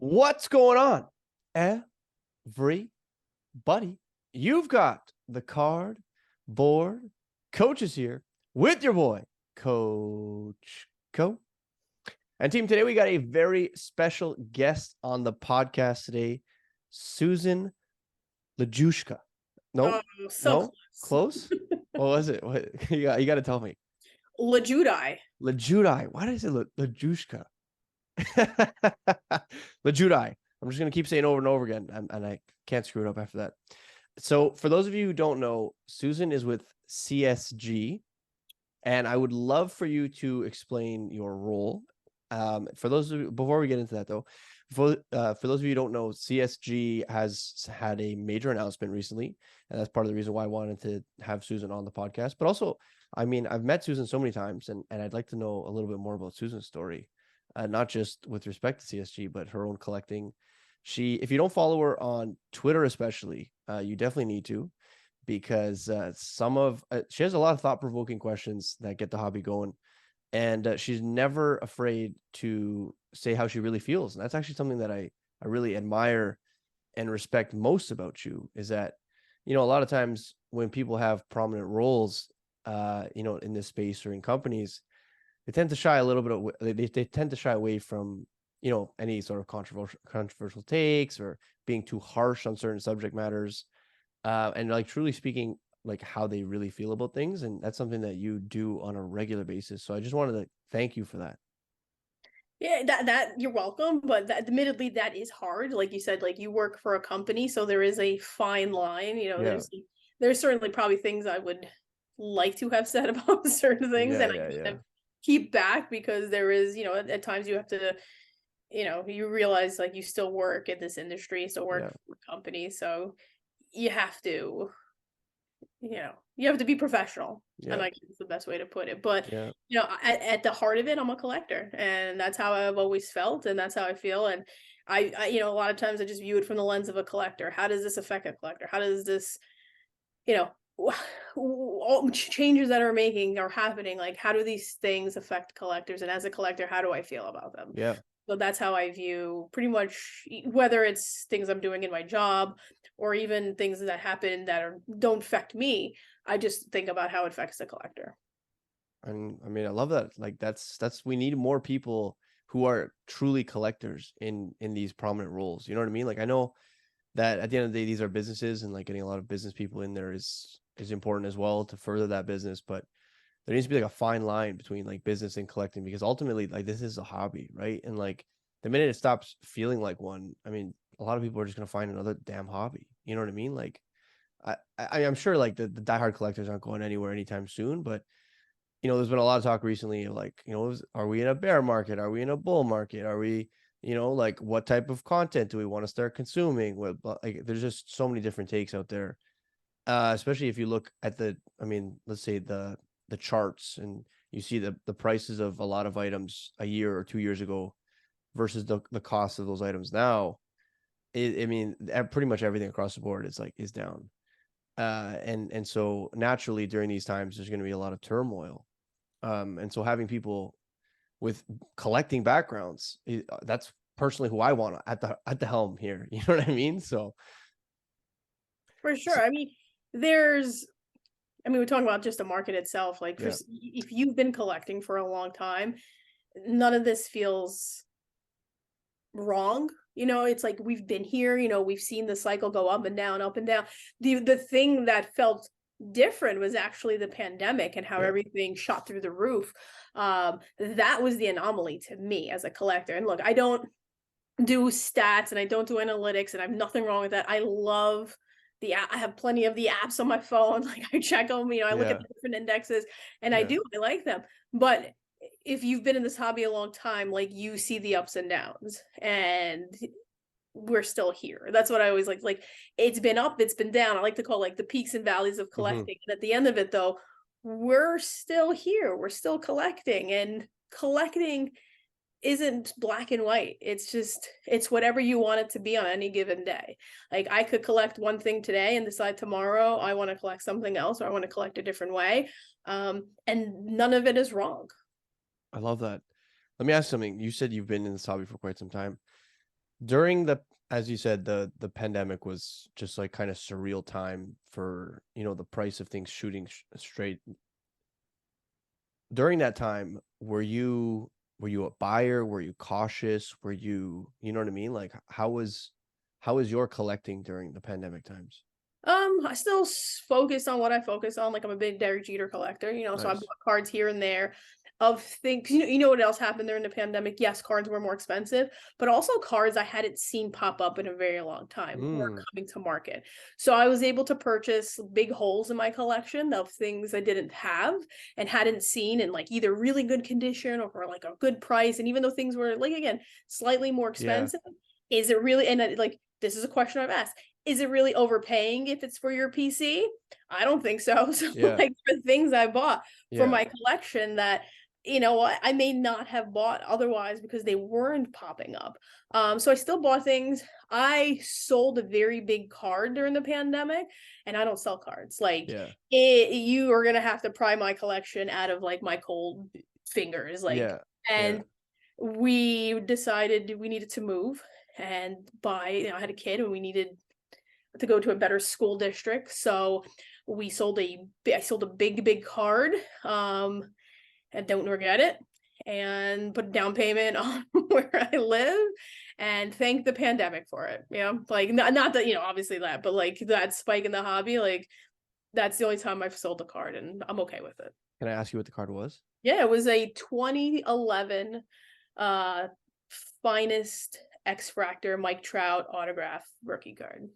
What's going on, everybody? You've got the card board coaches here with your boy, Coach Co. And team, today we got a very special guest on the podcast today, Susan Lulgjuraj. No, So close. What was it? What you got to tell me. Lulgjuraj. Lulgjuraj. Why did I say Lulgjuraj? Lulgjuraj. I'm just going to keep saying over and over again, and I can't screw it up after that. So for those of you who don't know, Susan is with CSG, and I would love for you to explain your role. For those of you, before we get into that though, for those of you who don't know, CSG has had a major announcement recently, and that's part of the reason why I wanted to have Susan on the podcast. But also, I mean, I've met Susan so many times, and I'd like to know a little bit more about Susan's story, not just with respect to CSG, but her own collecting. If you don't follow her on Twitter, especially, you definitely need to, because she has a lot of thought-provoking questions that get the hobby going, and she's never afraid to say how she really feels. And that's actually something that I really admire and respect most about you, is that, a lot of times when people have prominent roles, in this space or in companies, they tend to shy a little bit. They tend to shy away from, any sort of controversial takes or being too harsh on certain subject matters, and like truly speaking like how they really feel about things. And that's something that you do on a regular basis. So I just wanted to thank you for that. Yeah, that you're welcome, but admittedly that is hard. Like you said, like you work for a company, so there is a fine line. There's certainly probably things I would like to have said about certain things, and I kind of keep back because there is, at times you have to, you realize like you still work in this industry, still work for a company, so you have to, you have to be professional. And I guess it's the best way to put it. But at the heart of it, I'm a collector, and that's how I've always felt, and that's how I feel. And I a lot of times I just view it from the lens of a collector. How does this affect a collector? How does this, all changes that are happening, like how do these things affect collectors? And as a collector, how do I feel about them? So that's how I view pretty much, whether it's things I'm doing in my job or even things that happen that don't affect me. I just think about how it affects the collector. And I mean, I love that. Like that's we need more people who are truly collectors in these prominent roles. You know what I mean? Like I know that at the end of the day, these are businesses, and like getting a lot of business people in there is important as well to further that business. But there needs to be like a fine line between like business and collecting, because ultimately like this is a hobby, right? And like the minute it stops feeling like one, I mean, a lot of people are just going to find another damn hobby. You know what I mean? Like I'm sure like the diehard collectors aren't going anywhere anytime soon, but there's been a lot of talk recently of like, are we in a bear market? Are we in a bull market? Are we, like what type of content do we want to start consuming? Like there's just so many different takes out there. Especially if you look at let's say the charts, and you see the prices of a lot of items a year or 2 years ago versus the cost of those items now. Pretty much everything across the board is down. And so naturally during these times, there's going to be a lot of turmoil. And so having people with collecting backgrounds, that's personally who I want at the helm here. You know what I mean? So for sure. We're talking about just the market itself. Like if you've been collecting for a long time, none of this feels wrong. It's like we've been here, we've seen the cycle go up and down, up and down. The thing that felt different was actually the pandemic and how everything shot through the roof. That was the anomaly to me as a collector. And look, I don't do stats and I don't do analytics, and I have nothing wrong with that. I love the app. I have plenty of the apps on my phone. Like I check them, I look at the different indexes, and I like them. But if you've been in this hobby a long time, like you see the ups and downs, and we're still here. That's what I always like it's been up, it's been down. I like to call like the peaks and valleys of collecting. And at the end of it though, we're still here. We're still collecting, and collecting isn't black and white. It's whatever you want it to be on any given day. Like I could collect one thing today and decide tomorrow I want to collect something else, or I want to collect a different way. And none of it is wrong. I love that. Let me ask something. You said you've been in this hobby for quite some time. During the, as you said, the pandemic was just like kind of surreal time for, the price of things shooting straight. During that time, were you a buyer? Were you cautious? Were you know what I mean? Like how was your collecting during the pandemic times? I still focus on what I focus on. Like I'm a big Derek Jeter collector, so I bought Nice. cards here and there of things. You know what else happened during the pandemic? Yes, cards were more expensive, but also cards I hadn't seen pop up in a very long time were Mm, coming to market. So I was able to purchase big holes in my collection of things I didn't have and hadn't seen in like either really good condition or for like a good price. And even though things were like again slightly more yeah. expensive, is it really? And like this is a question I've asked, is it really overpaying if it's for your PC? I don't think so. So Yeah. like for things I bought for Yeah. my collection that I may not have bought otherwise because they weren't popping up. So I still bought things. I sold a very big card during the pandemic, and I don't sell cards. Like Yeah. you are gonna have to pry my collection out of like my cold fingers. Like, Yeah. Yeah. and we decided we needed to move and buy. I had a kid, and we needed to go to a better school district. So I sold a big card, and don't regret it, and put a down payment on where I live, and thank the pandemic for it. Like not that, obviously that, but like that spike in the hobby, like that's the only time I've sold a card and I'm okay with it. Can I ask you what the card was? Yeah, it was a 2011 uh finest X Fractor Mike Trout autograph rookie card.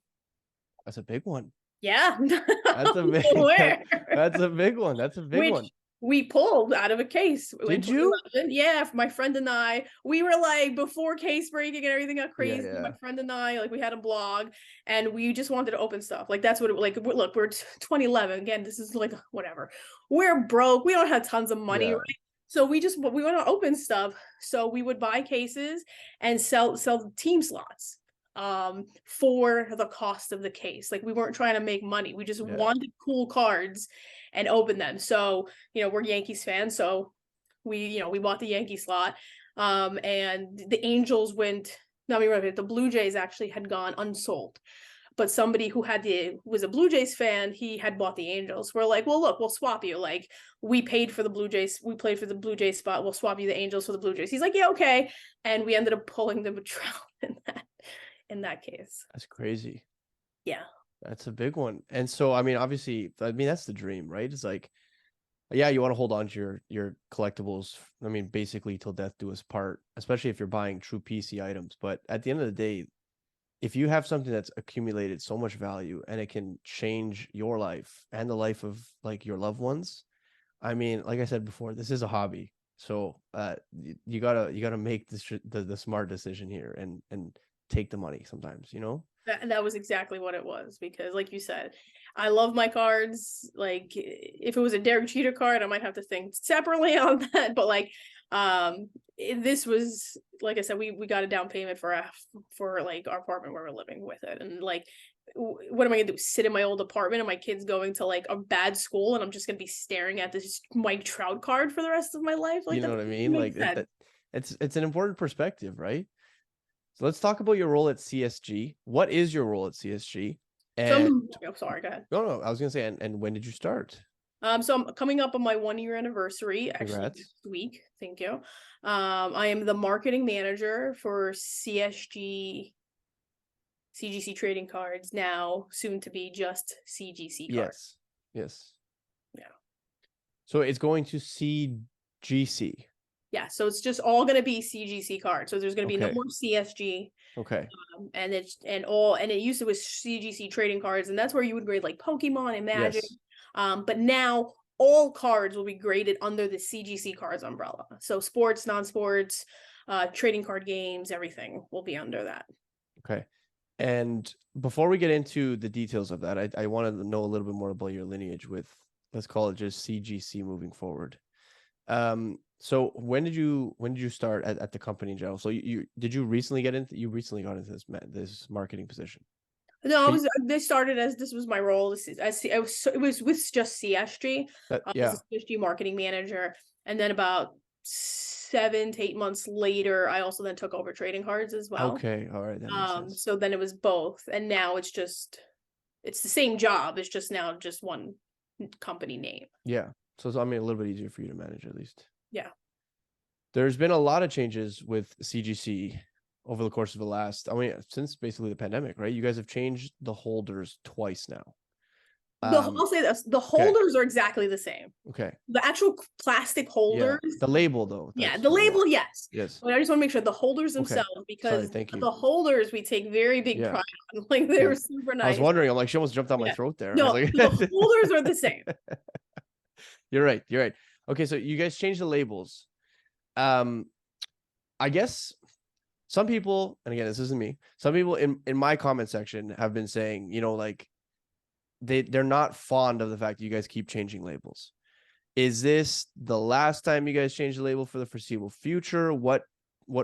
That's a big one. Yeah. That's a I'm big aware. that's a big one. That's a big Which one. we pulled out of a case in Did you? 2011. Yeah, my friend and I, we were like before case breaking and everything got Yeah, crazy. My yeah. friend and I, like we had a blog, and we just wanted to open stuff. Like that's what it like. Look, we're 2011 again. This is like whatever. We're broke. We don't have tons of money, Yeah. right? So we want to open stuff. So we would buy cases and sell team slots for the cost of the case. Like we weren't trying to make money. We just Yeah. wanted cool cards and open them. So, we're Yankees fans, so we bought the Yankee slot. And the Angels went, no, I mean, the Blue Jays actually had gone unsold. But somebody who was a Blue Jays fan, he had bought the Angels. We're like, well, look, we'll swap you. Like, we paid for the Blue Jays, we played for the Blue Jays spot. We'll swap you the Angels for the Blue Jays. He's like, yeah, okay. And we ended up pulling the Trout in that case. That's crazy. Yeah. That's a big one. And so, I mean, obviously, that's the dream, right? It's like, yeah, you want to hold on to your collectibles. I mean, basically till death do us part, especially if you're buying true PC items. But at the end of the day, if you have something that's accumulated so much value and it can change your life and the life of like your loved ones, I mean, like I said before, this is a hobby. So you gotta make the smart decision here and take the money sometimes, That was exactly what it was, because like you said, I love my cards. Like if it was a Derek Jeter card, I might have to think separately on that. But like this was, like I said, we got a down payment for like our apartment where we're living with it. And like what am I gonna do? Sit in my old apartment and my kid's going to like a bad school and I'm just gonna be staring at this Mike Trout card for the rest of my life? Like You that know what I doesn't mean? make Like sense. it's an important perspective, right? So let's talk about your role at CSG. What is your role at CSG? So And sorry, go ahead. no, I was gonna say, and when did you start? So I'm coming up on my 1 year anniversary actually Congrats. next week. Thank you. I am the marketing manager for CSG CGC trading cards, now soon to be just CGC cards. Yes. Yes. Yeah. So it's going to CGC. Yeah. So it's just all going to be CGC cards. So there's going to be no Okay. more CSG. Okay. And it used to was CGC trading cards, and that's where you would grade like Pokemon and Magic. Yes. But now all cards will be graded under the CGC cards umbrella. So sports, non-sports, trading card games, everything will be under that. Okay. And before we get into the details of that, I want to know a little bit more about your lineage with, let's call it just CGC moving forward. So when did you start at the company in general? So did you recently got into this marketing position? No, this started as this was my role. It was with just CSG. I Yeah. was a CSG marketing manager, and then about 7 to 8 months later, I also then took over trading cards as well. Okay, all right, that makes sense. So then it was both, and now it's the same job. It's just now just one company name. Yeah, so I mean, a little bit easier for you to manage at least. Yeah. There's been a lot of changes with CGC over the course of the last, I mean, since basically the pandemic, right? You guys have changed the holders twice now. I'll say this: the holders are exactly the same. Okay. The actual plastic holders, the label though. yeah, the label, yes. Yes. But I just want to make sure the holders themselves, because thank you. the holders we take very big pride on. Like they were super nice. I was wondering. I'm like, she almost jumped down my throat there. No, I was like, the holders are the same. You're right. You're right. Okay, so you guys changed the labels. I guess some people, and again, this isn't me, some people in my comment section have been saying, you know, like they're not fond of the fact that you guys keep changing labels. Is this the last time you guys change the label for the foreseeable future? What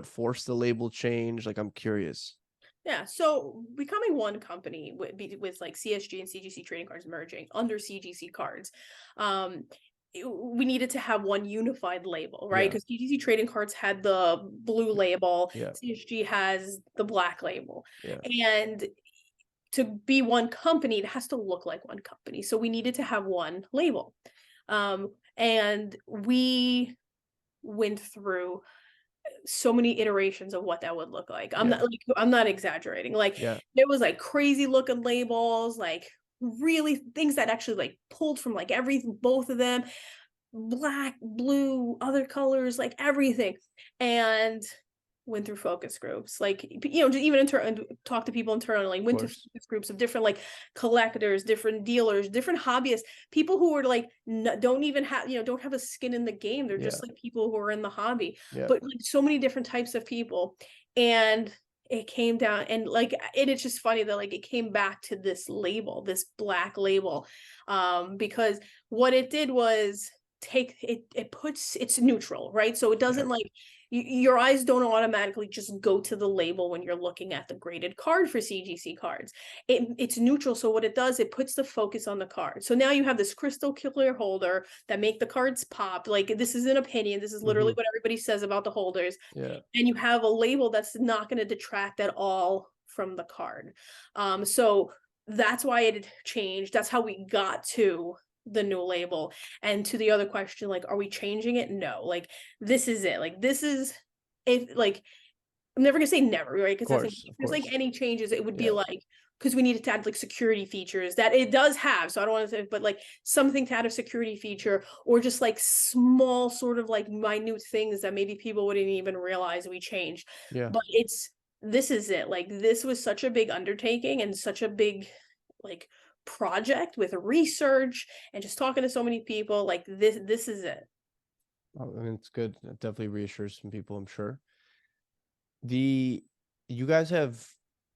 forced the label change? Like, I'm curious. Yeah, so becoming one company with like CSG and CGC trading cards merging under CGC cards, we needed to have one unified label, right? Because CGC trading cards had the blue label, CSG has the black label, and to be one company, it has to look like one company. So we needed to have one label, and we went through so many iterations of what that would look like. I'm not exaggerating. Like there was like crazy looking labels, like really things that actually like pulled from like both of them, black, blue, other colors, like everything. And went through focus groups, like, you know, just even talk to people internally, went to focus groups of different like collectors, different dealers, different hobbyists, people who are like don't even have, you know, don't have a skin in the game. They're just like people who are in the hobby, but like so many different types of people. And it came down, and like it's just funny that like it came back to this label, this black label, because what it did was it's neutral, right? So it doesn't like your eyes don't automatically just go to the label when you're looking at the graded card for CGC cards. It's neutral. So what it does, it puts the focus on the card. So now you have this crystal clear holder that make the cards pop. Like, this is an opinion. This is literally what everybody says about the holders. And you have a label that's not going to detract at all from the card. So that's why it changed. That's how we got to the new label. And to the other question, like, are we changing it? No, like, this is it. Like, this is if like, I'm never gonna say never, right? Because if there's like any changes, it would be like, because we needed to add like security features that it does have. So I don't want to say, but like something to add a security feature, or just like small sort of like minute things that maybe people wouldn't even realize we changed. But this is it. Like, this was such a big undertaking and such a big like project with research and just talking to so many people. Like, this is it. I mean, it's good. It definitely reassures some people, I'm sure. You guys have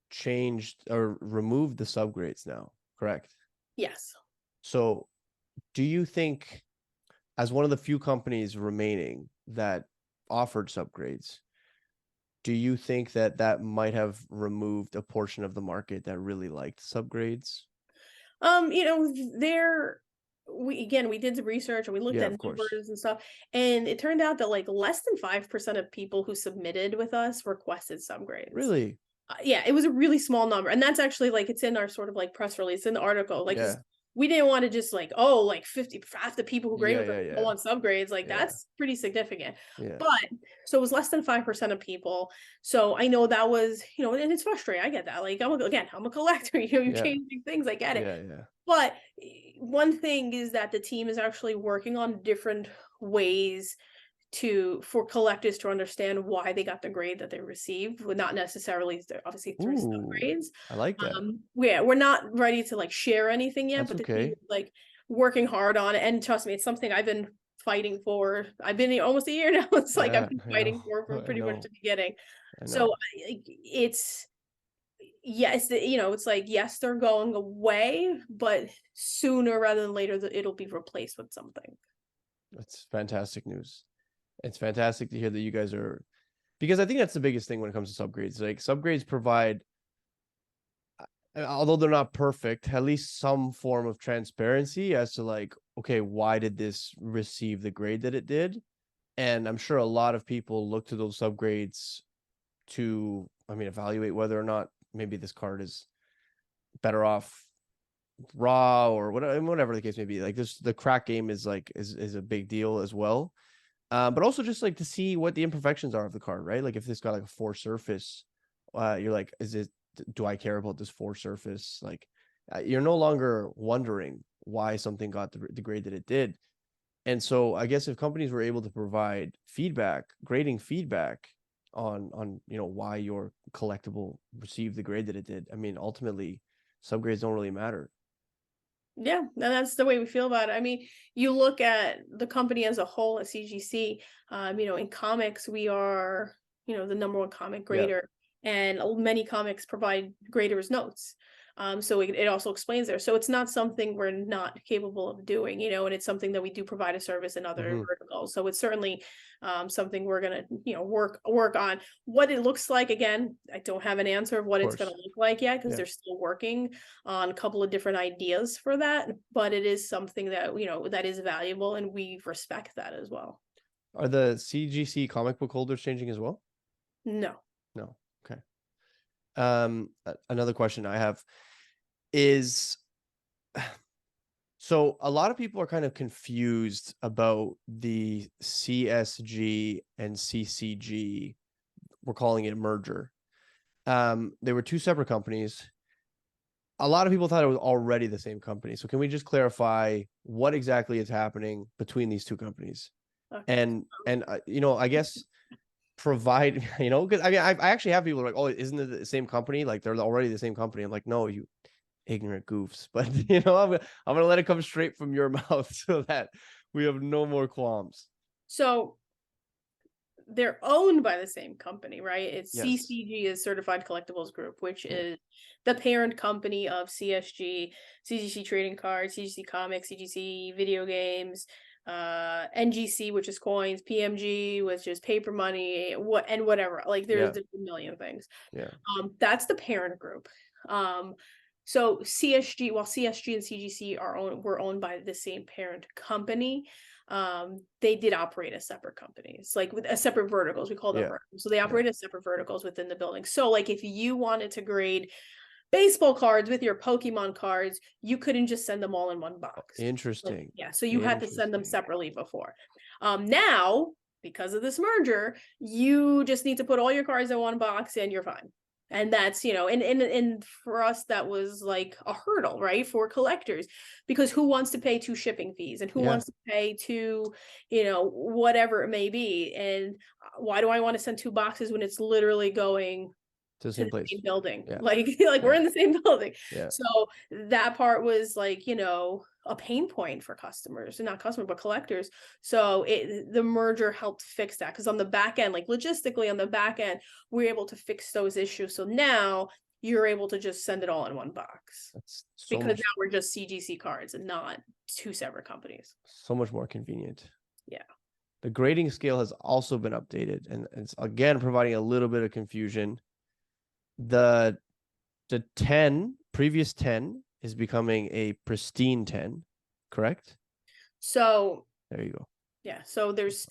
changed or removed the subgrades now, correct? Yes. So do you think, as one of the few companies remaining that offered subgrades, do you think that might have removed a portion of the market that really liked subgrades? You know, we did the research and we looked at numbers and stuff, and it turned out that like less than 5% of people who submitted with us requested subgrades. Really? Yeah, it was a really small number, and that's actually like, it's in our sort of like press release in the article. Like, we didn't want to just like, oh, like half the people who grade with us don't want subgrades. Like, that's pretty significant. But so it was less than 5% of people. So I know that was, you know, and it's frustrating. I get that. Like, I'm a collector. You know, you're changing things. I get it. But one thing is that the team is actually working on different ways for collectors to understand why they got the grade that they received, but not necessarily obviously through subgrades. I like that. We're not ready to like share anything yet, but the team is like working hard on it. And trust me, it's something I've been fighting for. I've been here almost a year now. It's like I've been fighting for from pretty much the beginning. So it's you know, it's like, yes, they're going away, but sooner rather than later, it'll be replaced with something. That's fantastic news. It's fantastic to hear that you guys are, because I think that's the biggest thing when it comes to subgrades. Like, subgrades provide, although they're not perfect, at least some form of transparency as to like, okay, why did this receive the grade that it did? And I'm sure a lot of people look to those subgrades to, I mean, evaluate whether or not maybe this card is better off raw or whatever the case may be. Like the crack game is like is a big deal as well. But also just like to see what the imperfections are of the card, right? Like if this got like a 4 surface, you're like, do I care about this 4 surface? Like you're no longer wondering why something got the grade that it did. And so I guess if companies were able to provide feedback, grading feedback on why your collectible received the grade that it did, I mean, ultimately subgrades don't really matter. Yeah, and that's the way we feel about it. I mean, you look at the company as a whole at CGC, in comics, we are, the #1 comic grader, and many comics provide graders notes. So it also explains there. So it's not something we're not capable of doing, and it's something that we do provide a service in other verticals. So it's certainly something we're gonna, work on. What it looks like, again, I don't have an answer of what it's gonna look like yet, because they're still working on a couple of different ideas for that. But it is something that, that is valuable, and we respect that as well. Are the CGC comic book holders changing as well? No. No. Okay. Another question I have is, so a lot of people are kind of confused about the CSG and CCG. We're calling it a merger. They were 2 separate companies. A lot of people thought it was already the same company. So can we just clarify what exactly is happening between these 2 companies? Okay. And I guess provide, because I mean, I actually have people like, oh, isn't it the same company? Like they're already the same company. I'm like, no, you ignorant goofs. But I'm gonna let it come straight from your mouth so that we have no more qualms. So they're owned by the same company, right? It's CCG is Certified Collectibles Group, which is the parent company of CSG, CGC Trading Cards, CGC Comics, CGC Video Games, NGC, which is coins, PMG, which is paper money, and whatever. Like there's a million things. Yeah. That's the parent group. So CSG, while CSG and CGC were owned by the same parent company, they did operate as separate companies, like with separate verticals. We call them verticals. So they operate as separate verticals within the building. So like if you wanted to grade baseball cards with your Pokemon cards, you couldn't just send them all in one box. Interesting. So you had to send them separately before. Now, because of this merger, you just need to put all your cards in one box and you're fine. And that's, and for us, that was like a hurdle, right? For collectors, because who wants to pay 2 shipping fees, and who wants to pay 2, whatever it may be. And why do I want to send 2 boxes when it's literally going to the same place, building? Like we're in the same building. So that part was like, a pain point for customers, and not customers, but collectors. So the merger helped fix that, because on the back end, like logistically on the back end, we're able to fix those issues. So now you're able to just send it all in one box. That's because now we're just CGC cards and not 2 separate companies. So much more convenient. Yeah. The grading scale has also been updated, and it's again providing a little bit of confusion. The previous 10 is becoming a pristine 10, correct? So there you go. Yeah, so there's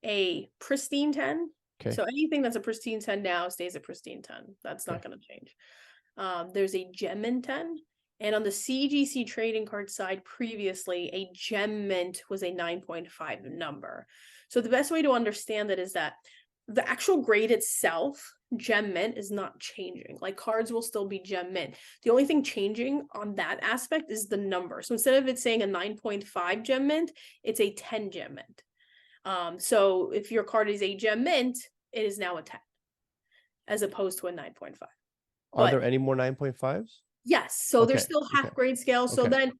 a pristine 10. Okay. So anything that's a pristine 10 now stays a pristine 10. That's not going to change. There's a gem mint 10. And on the CGC trading card side, previously, a gem mint was a 9.5 number. So the best way to understand that is that the actual grade itself, gem mint, is not changing. Like cards will still be gem mint. The only thing changing on that aspect is the number. So instead of it saying a 9.5 gem mint, it's a 10 gem mint. So if your card is a gem mint, it is now a 10, as opposed to a 9.5. Are there any more 9.5s? Yes. So there's still half grade scale. So then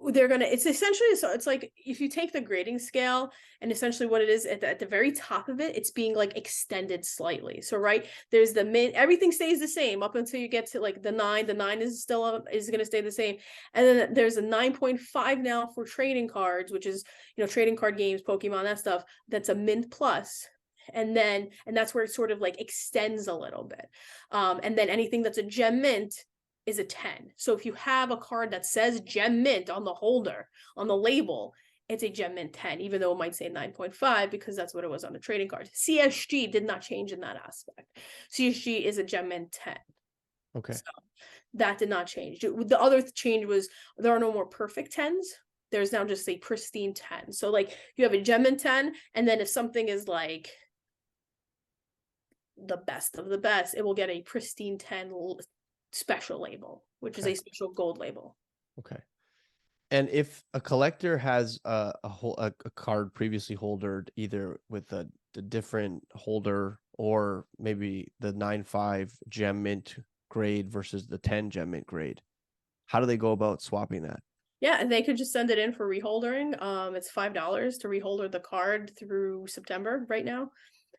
they're gonna, it's essentially, so it's like if you take the grading scale, and essentially what it is at the very top of it, it's being like extended slightly. So there's the mint, everything stays the same up until you get to like the 9. The 9 is still is going to stay the same, and then there's a 9.5 now for trading cards, which is trading card games, Pokemon, that stuff. That's a mint plus. And that's where it sort of like extends a little bit. And then anything that's a gem mint is a 10. So if you have a card that says gem mint on the holder, on the label, it's a gem mint 10, even though it might say 9.5 because that's what it was on the trading cards. CSG did not change in that aspect. CSG is a gem mint 10. Okay. So that did not change. The other change was there are no more perfect 10s. There's now just a pristine 10. So like you have a gem mint 10, and then if something is like the best of the best, it will get a pristine 10 special label, which is a special gold label. Okay. And if a collector has a card previously holdered, either with the different holder or maybe the 9.5 gem mint grade versus the 10 gem mint grade, how do they go about swapping that? Yeah, and they could just send it in for reholdering. It's $5 to reholder the card through September right now.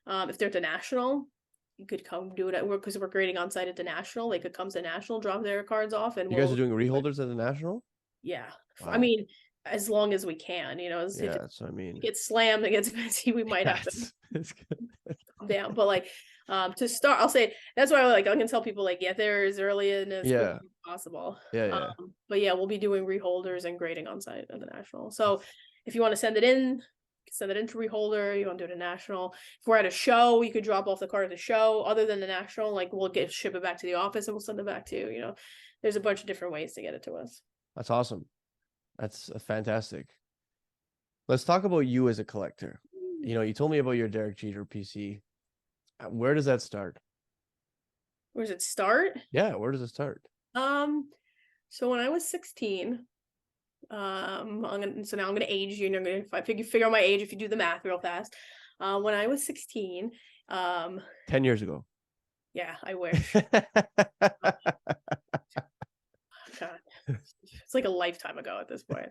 If they're at the National, you could come do it because we're grading on site at the National. They could come to the National, drop their cards off, and you guys are doing reholders at the National? Yeah. Wow. I mean, as long as we can, you know, yeah, that's what I mean. It gets slammed, it gets messy, we might have to calm down. But like to start, I'll say that's why I can tell people like get there as early and as quick as possible. Yeah. But yeah, we'll be doing reholders and grading on site at the National. So if you want to send it in to reholder, you want to do it at National. If we're at a show, you could drop off the card at the show. Other than the National, like we'll ship it back to the office and we'll send it back to you. You know, there's a bunch of different ways to get it to us. That's awesome. That's fantastic. Let's talk about you as a collector. You know, you told me about your Derek Jeter PC. Where does that start? Where does it start? Yeah, where does it start? So when I was 16, so now I'm gonna age you. If I figure out my age, if you do the math real fast. When I was 16, 10 years ago. Yeah, I wish. God, it's like a lifetime ago at this point.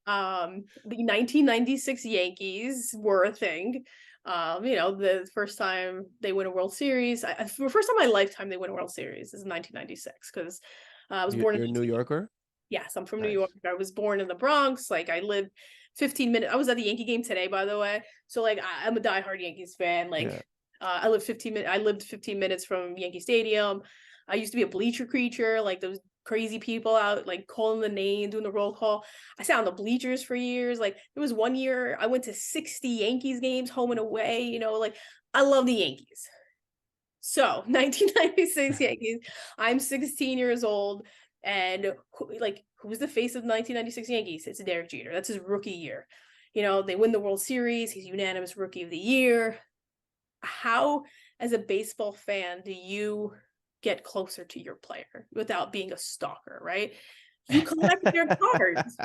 The 1996 Yankees were a thing. You know, the first time they win a World Series, for the first time in my lifetime they win a World Series is 1996 because I was born in You're a New Yorker? Yes, I'm from New York. I was born in the Bronx. Like I lived 15 minutes. I was at the Yankee game today, by the way. So like I'm a diehard Yankees fan. Like I lived 15 minutes from Yankee Stadium. I used to be a bleacher creature, like those crazy people out like calling the name, doing the roll call. I sat on the bleachers for years. Like there was one year I went to 60 Yankees games, home and away. You know, like I love the Yankees. So 1996 Yankees. I'm 16 years old. And who's the face of the 1996 Yankees? It's Derek Jeter. That's his rookie year. You know, they win the World Series. He's unanimous rookie of the year. How, as a baseball fan, do you get closer to your player without being a stalker, right? You collect their cards.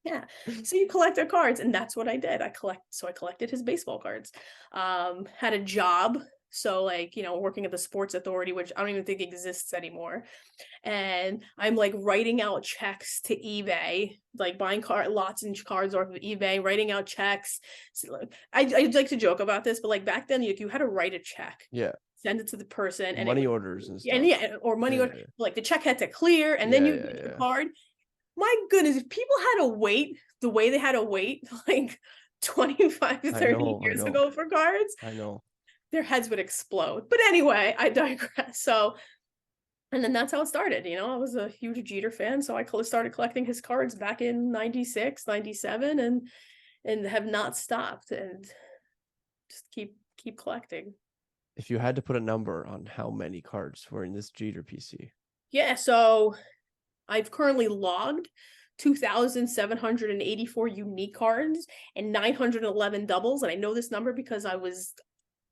Yeah. So you collect their cards, and that's what I did. I collected his baseball cards. Had a job. So like, you know, working at the Sports Authority, which I don't even think exists anymore. And I'm like writing out checks to eBay, like buying lots and cards off of eBay, writing out checks. So, like, I like to joke about this, but like back then you had to write a check. Yeah. Send it to the person. And money orders and stuff. And or money order. Like the check had to clear and then you get the card. My goodness, if people had to wait the way they had to wait like 25 to 30 years ago for cards, I know. Their heads would explode. But anyway, I digress. So, and then that's how it started. You know, I was a huge Jeter fan. So I started collecting his cards back in 96, 97 and have not stopped and just keep collecting. If you had to put a number on how many cards were in this Jeter PC. Yeah, so I've currently logged 2,784 unique cards and 911 doubles. And I know this number because I was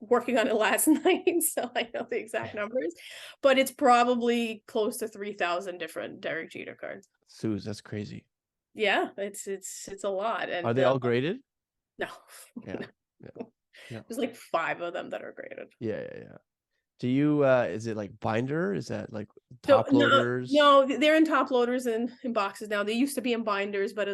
working on it last night, so I know the exact numbers, but it's probably close to 3,000 different Derek Jeter cards. Suze, that's crazy. Yeah, it's a lot. And are they all graded? No. Yeah. There's like 5 of them that are graded. Yeah. Do you is it like binder? Is that like top loaders? No, they're in top loaders and in boxes now. They used to be in binders, but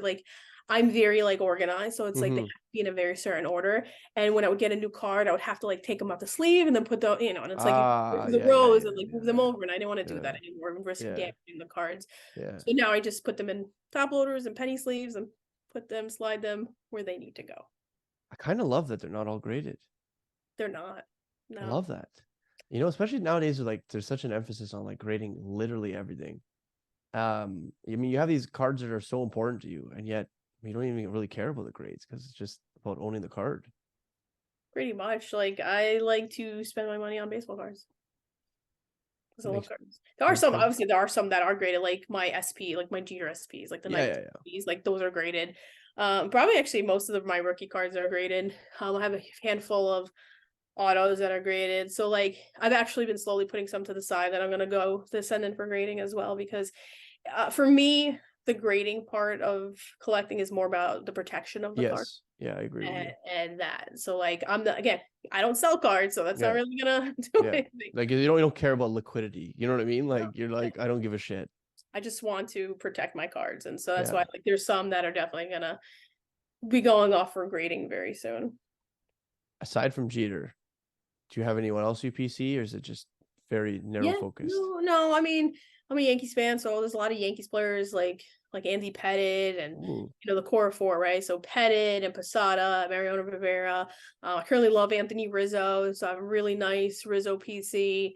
I'm very like organized, so it's like they have to be in a very certain order. And when I would get a new card, I would have to like take them out the sleeve and then put the, you know, and it's like the rows and like move them over, and I didn't want to do that anymore and risk damaging the cards. Yeah. So now I just put them in top loaders and penny sleeves and slide them where they need to go. I kind of love that they're not all graded. They're not. No. I love that. You know, especially nowadays, there's such an emphasis on like grading literally everything. I mean, you have these cards that are so important to you, and yet you don't even really care about the grades because it's just about owning the card. Pretty much. Like, I like to spend my money on baseball cards. Because I love cards. There are some, obviously, there are some that are graded, like my SP, like my Jeter SPs, like the SPs, like those are graded. Probably actually most of my rookie cards are graded. I have a handful of autos that are graded. So like I've actually been slowly putting some to the side that I'm gonna go to send in for grading as well, because for me, the grading part of collecting is more about the protection of the card. Yeah, I agree with you. And that. So like again, I don't sell cards, so that's not really gonna do anything. Like you don't care about liquidity. You know what I mean? Like you're like, I don't give a shit. I just want to protect my cards. And so that's why like there's some that are definitely gonna be going off for grading very soon. Aside from Jeter, do you have anyone else you PC, or is it just very narrow focused? No, I mean, I'm a Yankees fan, so there's a lot of Yankees players like Andy Pettitte and the core four, right? So Pettitte and Posada, Mariano Rivera. I currently love Anthony Rizzo, so I have a really nice Rizzo PC.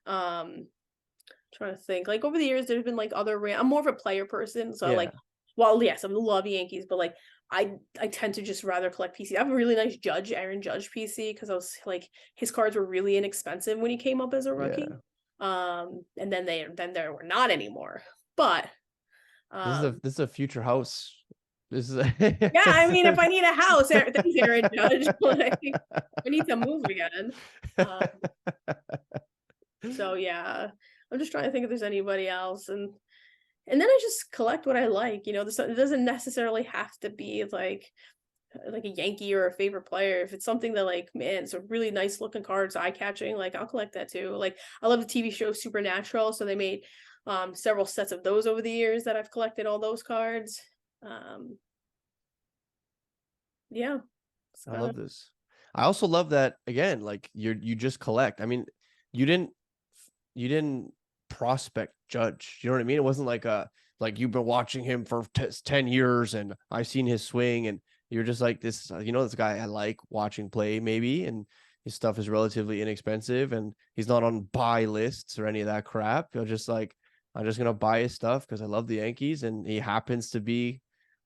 Trying to think, like over the years, there's been like I'm more of a player person, so like, well, yes, I love Yankees, but like I tend to just rather collect PC. I have a really nice Aaron Judge PC, because I was like, his cards were really inexpensive when he came up as a rookie. And then they were not anymore. But this is a future house. This is yeah, I mean, if I need a house, thanks, Aaron Judge. Like, I need to move again. So yeah, I'm just trying to think if there's anybody else, and then I just collect what I like. It doesn't necessarily have to be like a Yankee or a favorite player. If it's something that like, man, it's a really nice looking card, it's eye-catching, like I'll collect that too. Like I love the TV show Supernatural, so they made several sets of those over the years that I've collected all those cards. Yeah. I love this. I also love that, again, like you just collect. I mean, you didn't prospect Judge. You know what I mean? It wasn't like you've been watching him for 10 years and I've seen his swing, and you're just like, this guy I like watching play maybe, and his stuff is relatively inexpensive and he's not on buy lists or any of that crap. You're just like, I'm just gonna buy his stuff because I love the Yankees, and he happens to be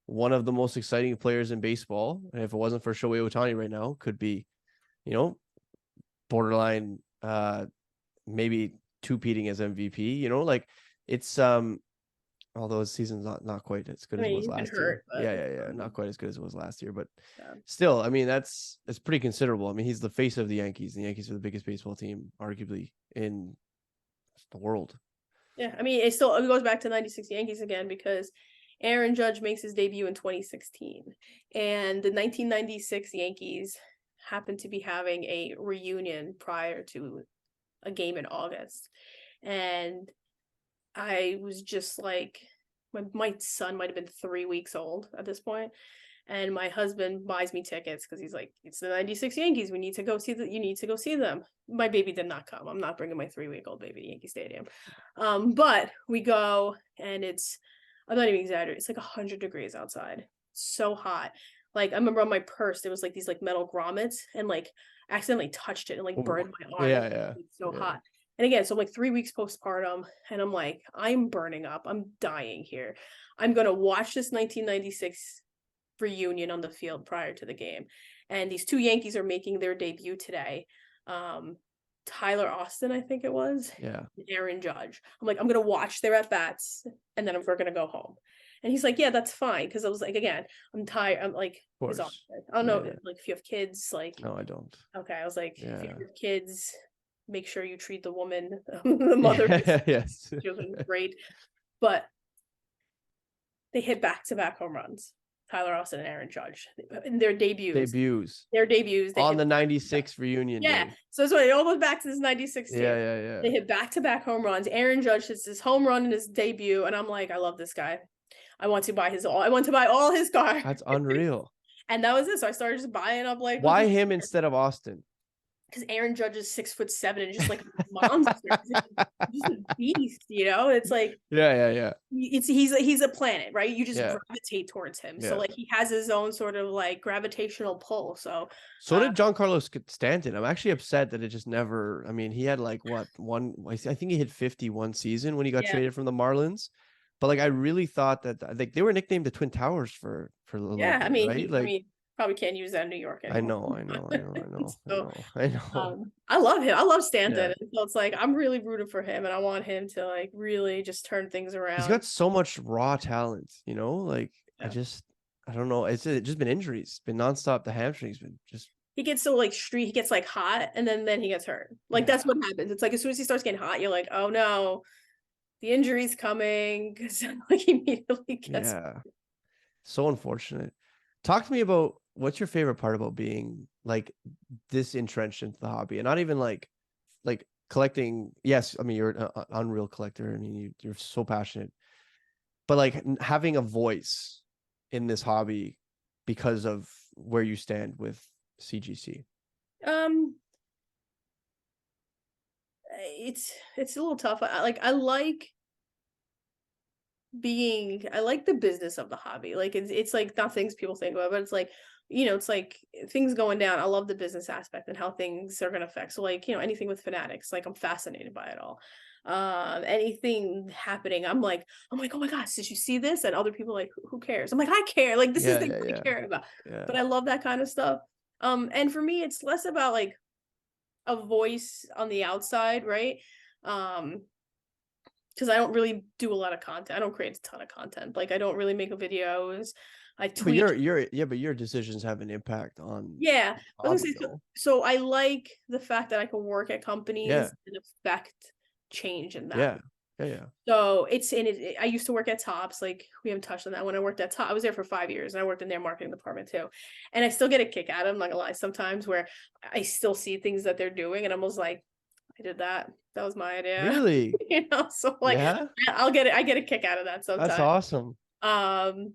one of the most exciting players in baseball. And if it wasn't for Shohei Ohtani right now, could be, borderline maybe two-peating as MVP. Like it's although his season's not quite as good as it was last year. Yeah, not quite as good as it was last year, but still, I mean, that's pretty considerable. I mean, he's the face of the Yankees. The Yankees are the biggest baseball team arguably in the world. Yeah, I mean, it goes back to 96 Yankees again, because Aaron Judge makes his debut in 2016, and the 1996 Yankees happened to be having a reunion prior to a game in August, and I was just like, my son might have been 3 weeks old at this point, and my husband buys me tickets because he's like, it's the 96 Yankees, you need to go see them. My baby did not come. I'm not bringing my 3-week-old baby to Yankee Stadium. But we go, and I'm not even exaggerating, it's like 100 degrees outside. So hot. Like I remember on my purse there was like these like metal grommets, and like accidentally touched it and like burned my arm. It's so hot. And again, so I'm like 3 weeks postpartum, and I'm like, I'm burning up. I'm dying here. I'm gonna watch this 1996 reunion on the field prior to the game. And these two Yankees are making their debut today. Tyler Austin, I think it was. Yeah. Aaron Judge. I'm like, I'm gonna watch their at-bats, and then we're gonna go home. And he's like, yeah, that's fine. Because I was like, again, I'm tired. I'm like, I don't know, like if you have kids, like. No, I don't. Okay, I was like, if you have kids, make sure you treat the woman, the mother. Yes. She was great. But they hit back-to-back home runs. Tyler Austin and Aaron Judge in their debuts. On the 96 reunion. Yeah. Day. So that's why it all goes back to this 96 team. Yeah. They hit back-to-back home runs. Aaron Judge hits his home run in his debut, and I'm like, I love this guy. I want to buy all his cards. That's unreal. And that was it. So I started just buying up like. Why him instead of Austin? Because Aaron Judge is 6'7" and just like a monster. He's a beast, It's like he's a planet, right? You just gravitate towards him. So like he has his own sort of like gravitational pull. So did Giancarlo Stanton. I'm actually upset that it just never. I mean, he had like one. I think he hit 50 one season when he got traded from the Marlins. But like I really thought that like they were nicknamed the Twin Towers for a little Yeah, I bit, mean, right? Like probably can't use that in New York I anymore. know, I know, I know, I know, I So, know, I know. I love him. I love Stanton. Yeah. And so it's like I'm really rooting for him, and I want him to like really just turn things He's around. got so much raw talent, you know? Like Yeah. I don't know. It's just been injuries. It's been nonstop. The hamstrings been just He gets so like he gets like hot, and then he gets hurt. Like yeah. that's what happens. It's like as soon as he starts getting hot, you're like, oh no, the injury's coming, because like he immediately gets. Yeah. So unfortunate. Talk to me about what's your favorite part about being like this entrenched into the hobby and not even like collecting. Yes, I mean you're an unreal collector. I mean you're so passionate, but like having a voice in this hobby because of where you stand with CGC. Um, it's a little tough. I like the business of the hobby. Like it's like not things people think about, but it's like, it's like things going down. I love the business aspect and how things are gonna affect. So like, anything with Fanatics, like I'm fascinated by it all. Anything happening, I'm like, oh my gosh, did you see this? And other people like, who cares? I'm like, I care. Like this is Yeah, the thing yeah, I yeah, care about. yeah. But I love that kind of stuff. And for me, it's less about like a voice on the outside, right? Um, because I don't really do a lot of content. I don't create a ton of content. Like I don't really make videos. I But tweet. but your decisions have an impact on Yeah, the but let's hobby, say though. so I like the fact that I can work at Yeah, companies and affect change in that. yeah, yeah, yeah. So it's in it. I used to work at Tops. Like we haven't touched on that. When I worked at Top, I was there for 5 years, and I worked in their marketing department too. And I still get a kick out of them. I'm not gonna lie. Sometimes where I still see things that they're doing, and I'm almost like, I did that. That was my idea. Really? So like Yeah, I'll get it. I get a kick out of that that's sometimes. awesome. Um,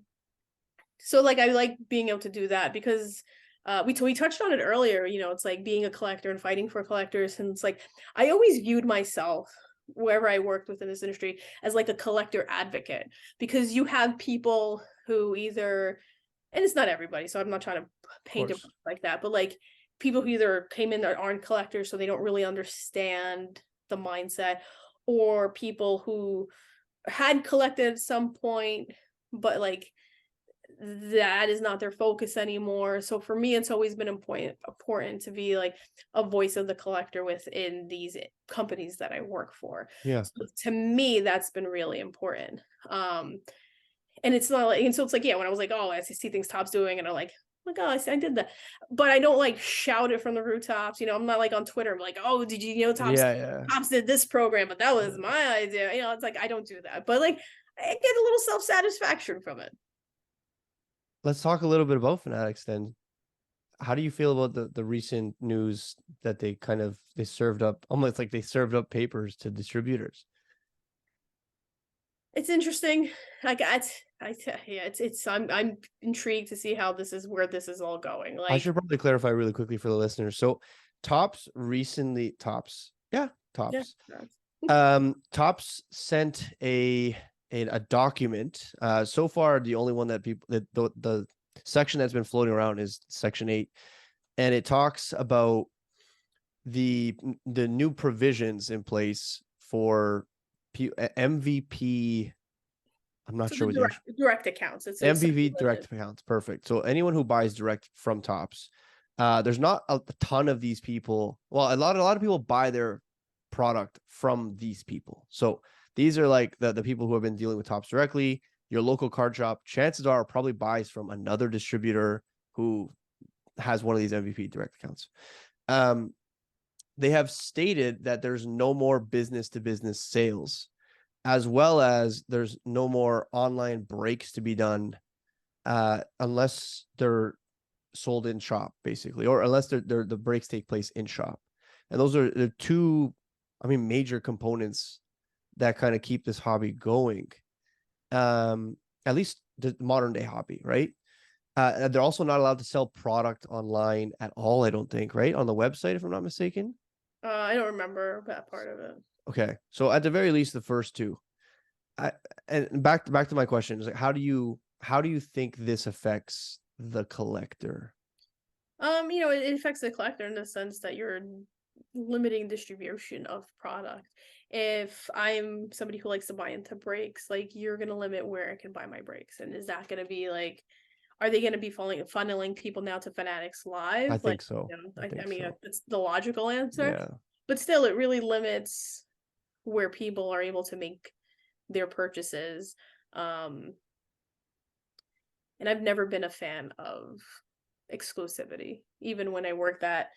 so like I like being able to do that because we touched on it earlier, it's like being a collector and fighting for collectors. And it's like I always viewed myself wherever I worked within this industry as like a collector advocate, because you have people who either, and it's not everybody, so I'm not trying to Of paint it course. like that, but like people who either came in that aren't collectors, so they don't really understand the mindset, or people who had collected at some point, but like that is not their focus anymore. So for me, it's always been important to be like a voice of the collector within these companies that I work for. Yeah. So to me, that's been really important. And it's not like, and so it's like, yeah, when I was like, oh, I see things Top's doing, and I'm like, oh, I did that, but I don't like shout it from the rooftops. I'm not like on Twitter, I'm like, oh, did you know Yeah, yeah. Tops did this program, but that was Yeah. my idea. It's like I don't do that, but like I get a little self satisfaction from it. Let's talk a little bit about Fanatics then. How do you feel about the recent news that they served up almost like they served up papers to distributors? It's interesting. I got, yeah, it's I'm intrigued to see how this is where this is all going. I Like, should probably clarify really quickly for the listeners. So yeah, yeah, Tops. Tops sent a document. So far the only one that people that the section that's been floating around is section 8, and it talks about the new provisions in place for MVP. I'm not so sure the what the actual direct accounts. It's MVV direct accounts. Perfect. So anyone who buys direct from Tops, there's not a ton of these people. Well, a lot of people buy their product from these people. So these are like the people who have been dealing with Tops directly. Your local card shop, chances are, probably buys from another distributor who has one of these MVP direct accounts. They have stated that there's no more business to business sales, as well as there's no more online breaks to be done unless they're sold in shop, basically, or unless the breaks take place in shop. And those are the two, major components that kind of keep this hobby going. At least the modern day hobby, right? They're also not allowed to sell product online at all, I don't think, right? On the website, if I'm not mistaken. I don't remember that part of it. Okay. So at the very least, the first two. And back to my question is like, how do you think this affects the collector? It affects the collector in the sense that you're limiting distribution of product. if I'm somebody who likes to buy into breaks, like you're gonna limit where I can buy my breaks, and is that gonna be like, are they gonna be funneling people now to Fanatics I Live? Like, think so. I I think mean, so. it's the logical answer, Yeah. but still, it really limits where people are able to make their purchases. Um, and I've never been a fan of exclusivity, even when I worked at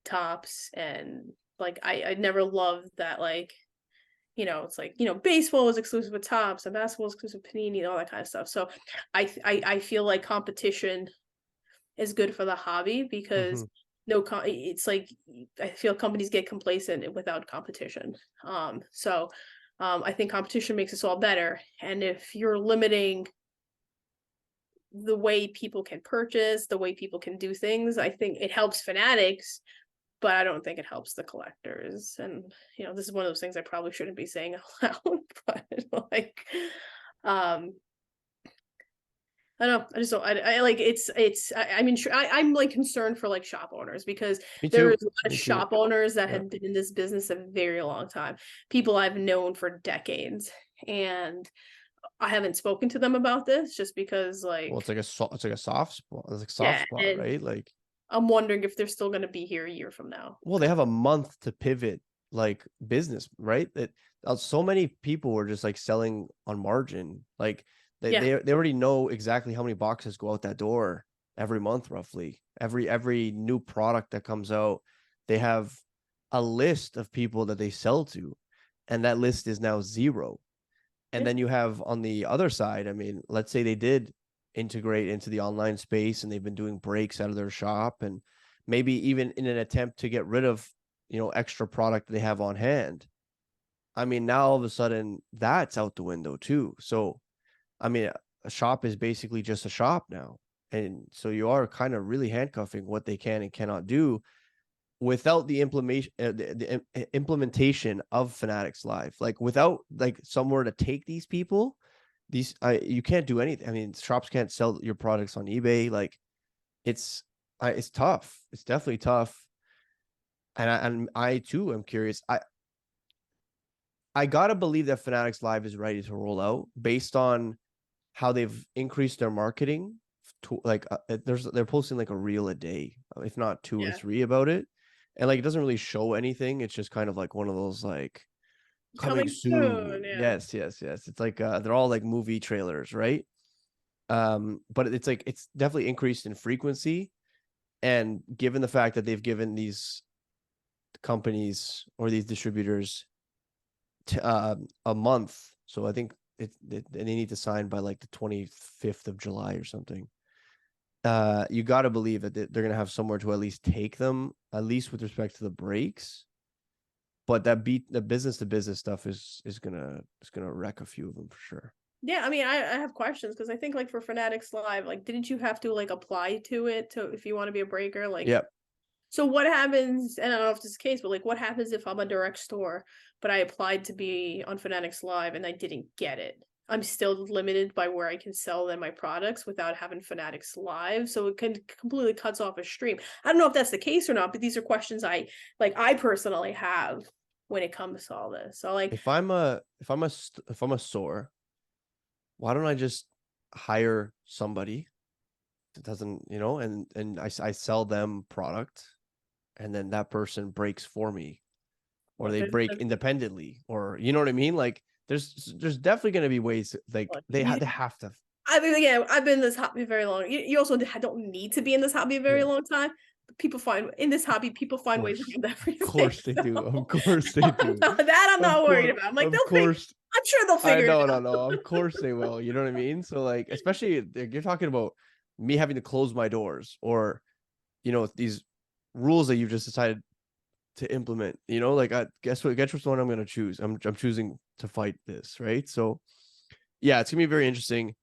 Tops, and like I never loved that, like, it's like, baseball is exclusive with Tops and basketball is exclusive with Panini and all that kind of stuff. So I feel like competition is good for the hobby because Hmm. it's like I feel companies get complacent without competition. I think competition makes us all better. And if you're limiting the way people can purchase, the way people can do things, I think it helps Fanatics, but I don't think it helps the collectors. And this is one of those things I probably shouldn't be saying out loud, but like, um, I don't know. I just don't. I like I mean, I'm like concerned for like shop owners because Me there too. is a lot of Me too. shop owners that Yeah. have been in this business a very long time. People I've known for decades, and I haven't spoken to them about this just because, Well, like, it's like a soft spot. It's like a soft yeah, spot, and right? Like, I'm wondering if they're still going to be here a year from now. well, they have a month to pivot like business, right? That so many people were just like selling on margin. Like Yeah, they already know exactly how many boxes go out that door every month, roughly. Every new product that comes out, they have a list of people that they sell to, and that list is now zero. And yeah. then you have on the other side, I mean, let's say they did integrate into the online space and they've been doing breaks out of their shop, and maybe even in an attempt to get rid of, extra product they have on hand. I mean, now all of a sudden that's out the window too. So, I mean, a shop is basically just a shop now. And so you are kind of really handcuffing what they can and cannot do without the implementation of Fanatics Live, like without like somewhere to take these people, you can't do anything. I mean, shops can't sell your products on eBay. Like it's tough. It's definitely tough. And I too am curious. I gotta believe that Fanatics Live is ready to roll out based on how they've increased their marketing. To like, they're posting like a reel a day, if not two or Yeah. three about it, and like it doesn't really show anything. It's just kind of like one of those like coming Coming soon. soon. Yeah. Yes, yes, yes. It's like they're all like movie trailers, right? But it's like it's definitely increased in frequency, and given the fact that they've given these companies or these distributors a month, so I think they need to sign by like the 25th of July or something. You got to believe that they're going to have somewhere to at least take them, at least with respect to the breaks. But the business to business stuff is gonna wreck a few of them for sure. Yeah, I mean, I have questions because I think like for Fanatics Live, like, didn't you have to like apply to it to if you want to be a breaker? Like, Yep. so what happens? And I don't know if this is the case, but like, what happens if I'm a direct store, but I applied to be on Fanatics Live and I didn't get it? I'm still limited by where I can sell them my products without having Fanatics Live, so it can completely cuts off a stream. I don't know if that's the case or not, but these are questions I personally have when it comes to all this. So like, If I'm a store, why don't I just hire somebody that doesn't, and I sell them product, and then that person breaks for me, or what they break business? independently, or you know what I mean? Like there's definitely going to be ways like Like, you they have to. I mean, again, I've been in this hobby very long. You also don't need to be in this hobby a very Yeah, long time. But people find in this hobby, people of find ways course. around Of everything. course they So do. Of course they do. I'm not worried about. I'm like, Of course. I'm sure they'll I figure it know, out. no, no. Of course they will. You know what I mean? So like, especially you're talking about me having to close my doors, or these rules that you've just decided to implement. Like, guess what? Guess which one I'm going to choose. I'm choosing to fight this, right? So yeah, it's gonna be very interesting.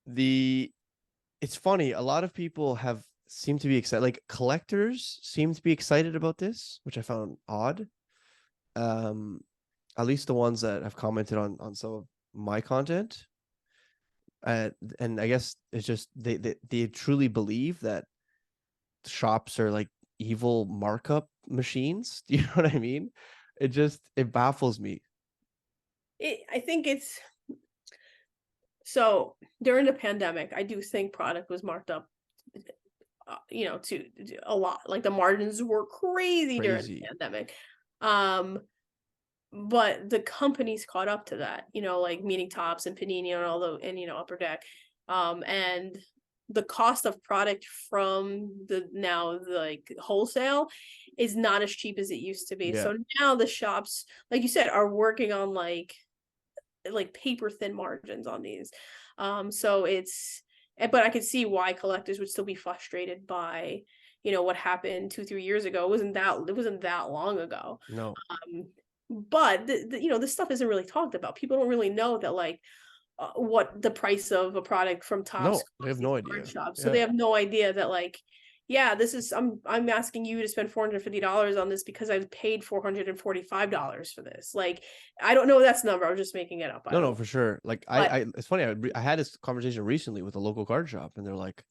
The It's funny. A lot of people have seem to be excited. Like collectors seem to be excited about this, which I found odd. Um, at least the ones that have commented on some of my content. And I guess it's just they truly believe that shops are like evil markup machines. Do you know what I mean? it baffles me. I think it's so during the pandemic, I do think product was marked up, to a lot. Like the margins were crazy during the Crazy. pandemic. But the companies caught up to that, like Meeting Tops and Panini and Upper Deck. And the cost of product from the like wholesale is not as cheap as it used to be. Yeah. So now the shops, like you said, are working on like paper thin margins on these. So it's, but I could see why collectors would still be frustrated by, what happened 2-3 years ago. It wasn't that long ago. No. But this stuff isn't really talked about. People don't really know that like what the price of a product from Tops No, they have no idea. shops. So they have no idea that like, yeah, this is I'm asking you to spend $450 on this because I've paid $445 for this. Like, I don't know that's the number. I was just making it up. No, for sure. Like I it's funny. I had this conversation recently with a local card shop, and they're like,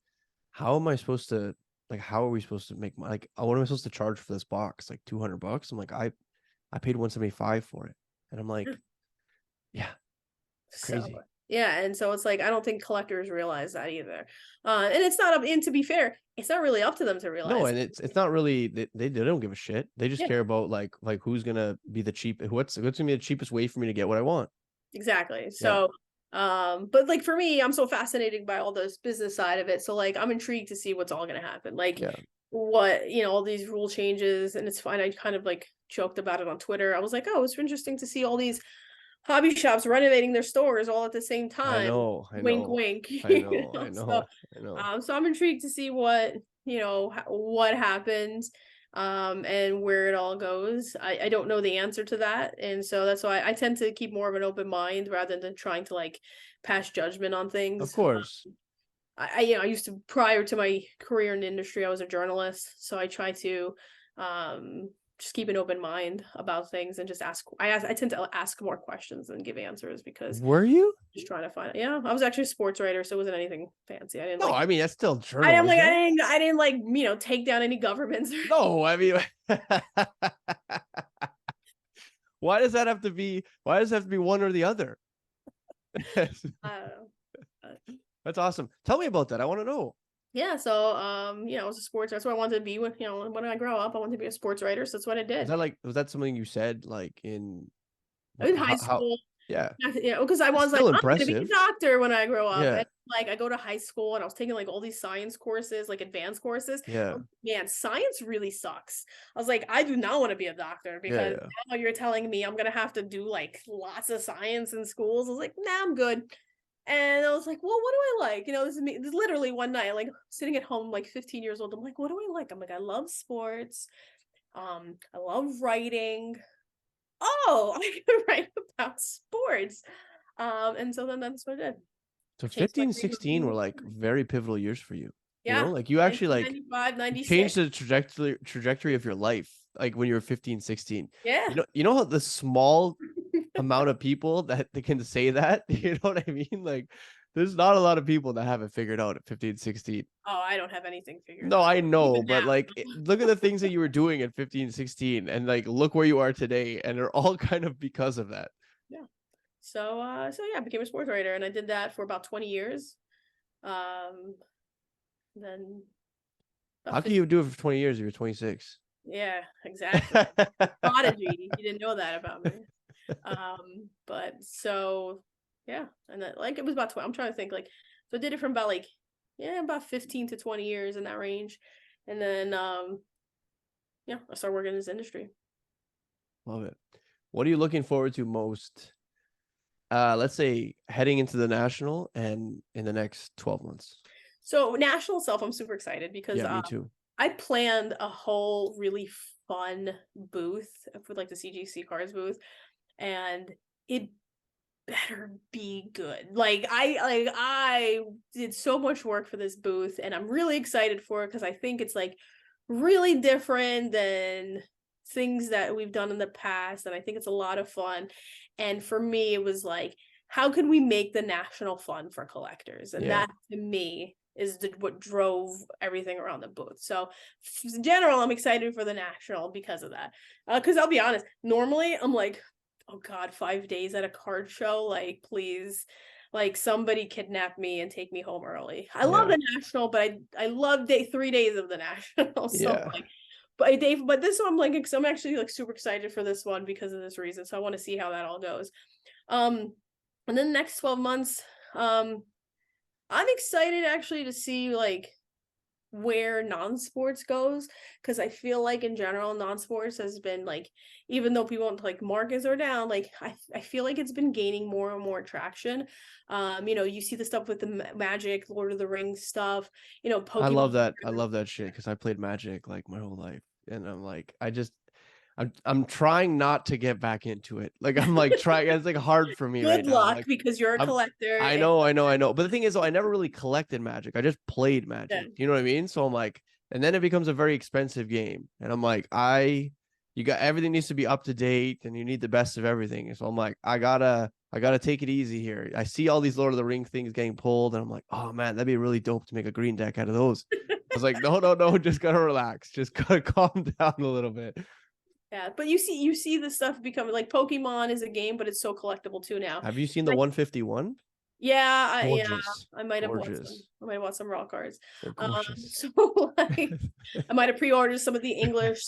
"How am I supposed to how are we supposed to make money? Like, what am I supposed to charge for this box? Like $200?" I'm like, I paid $175 for it, and I'm like, yeah, crazy. So, yeah, and so it's like I don't think collectors realize that either. And it's not up. And to be fair, it's not really up to them to realize. No, and it's not really they don't give a shit. They just care about like who's gonna be the what's gonna be the cheapest way for me to get what I want. Exactly. So but like for me, I'm so fascinated by all this business side of it. So like I'm intrigued to see what's all gonna happen. Like what, all these rule changes, and it's fine. I kind of like joked about it on Twitter. I was like, oh, it's interesting to see all these hobby shops renovating their stores all at the same time. I know. Wink, wink. I know. So I'm intrigued to see what what happens, and where it all goes. I don't know the answer to that, and so that's why I tend to keep more of an open mind rather than trying to like pass judgment on things. Of course. I used to, prior to my career in the industry, I was a journalist, so I try to just keep an open mind about things and just I tend to ask more questions than give answers because were you just trying to find out. Yeah, I was actually a sports writer, so it wasn't anything fancy. I didn't I mean that's still journalism. I didn't like take down any governments. No, I mean why does that have to be one or the other? I don't know. That's awesome. Tell me about that. I want to know. Yeah, so I was a sports. That's what I wanted to be when I grow up. I wanted to be a sports writer, so that's what I did. Was that something you said like in high school? Yeah, because I was like, I'm gonna be a doctor when I grow up. Yeah. And like I go to high school and I was taking like all these science courses, like advanced courses. Yeah, man, science really sucks. I was like, I do not want to be a doctor because now you're telling me I'm gonna have to do like lots of science in schools. I was like, nah, I'm good. And I was like, well, what do I like? This is literally one night, like sitting at home, like 15 years old. I'm like, what do I like? I'm like, I love sports. I love writing. Oh, I can write about sports. And so then that's what I did. So 15, 16 were like very pivotal years for you. Yeah. Like you actually like 96. changed the trajectory of your life. Like when you were 15, 16. Yeah. You know how the small amount of people that they can say that, you know what I mean? Like there's not a lot of people that have it figured out at 15, 16. Oh, I don't have anything figured out. No, I know, but like look at the things that you were doing at 15, 16 and like look where you are today, and they're all kind of because of that. Yeah. So yeah, I became a sports writer and I did that for about 20 years. Then how can you do it for 20 years if you're 26? Yeah, exactly. Prodigy. You didn't know that about me. But so yeah, and then like it was about 20. I'm trying to think, like, so I did it from about like about 15 to 20 years in that range, and then I started working in this industry. Love it. What are you looking forward to most? Let's say heading into the national and in the next 12 months. So national itself, I'm super excited because me too. I planned a whole really fun booth for like the CGC cards booth, and it better be good. Like I did so much work for this booth, and I'm really excited for it because I think it's like really different than things that we've done in the past, and I think it's a lot of fun. And for me, it was like, how can we make the national fun for collectors? And that to me is what drove everything around the booth. So in general, I'm excited for the national because of that. Because I'll be honest, normally I'm like, oh God, 5 days at a card show, like please, like somebody kidnap me and take me home early. I love the national, but I love 3 days of the national. So like, but this one I'm like, I'm actually like super excited for this one because of this reason. So I want to see how that all goes. And then the next 12 months, I'm excited actually to see like where non-sports goes, because I feel like in general non-sports has been like, even though people want like markets are down, like I feel like it's been gaining more and more traction. You see the stuff with the Magic, Lord of the Rings stuff, Pokemon. I love that shit because I played Magic like my whole life, and I'm like, I'm trying not to get back into it. Like I'm like trying. It's like hard for me right Good now. luck, Like because you're a collector. I know. But the thing is, though, I never really collected Magic. I just played Magic. Yeah. You know what I mean? So I'm like, and then it becomes a very expensive game, and I'm like, you got everything needs to be up to date, and you need the best of everything. And so I'm like, I gotta take it easy here. I see all these Lord of the Ring things getting pulled, and I'm like, oh man, that'd be really dope to make a green deck out of those. I was like, no, just gotta relax, just gotta calm down a little bit. Yeah, but you see the stuff becoming like Pokemon is a game, but it's so collectible too now. Have you seen the Like, 151? yeah, Gorgeous. I might have bought some. Gorgeous. I might have bought some raw cards. They're gorgeous. So like, I might have pre-ordered some of the English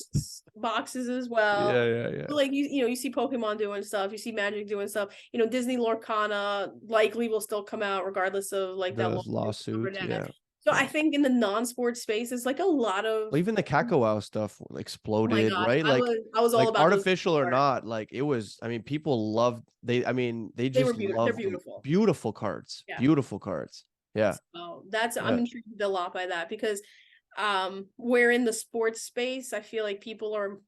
boxes as well. Yeah. But like you see Pokemon doing stuff, you see Magic doing stuff. Disney Lorcana likely will still come out regardless of like that Those lawsuit. Yeah. So I think in the non-sports space, it's like a lot of, well, even the Kakao stuff oh my exploded, gosh, right? I was all like about artificial or not, like it was. I mean, people loved. They just beautiful. They're loved beautiful. Beautiful cards. Yeah. Beautiful cards. Yeah. So I'm intrigued a lot by that because where in the sports space, I feel like people are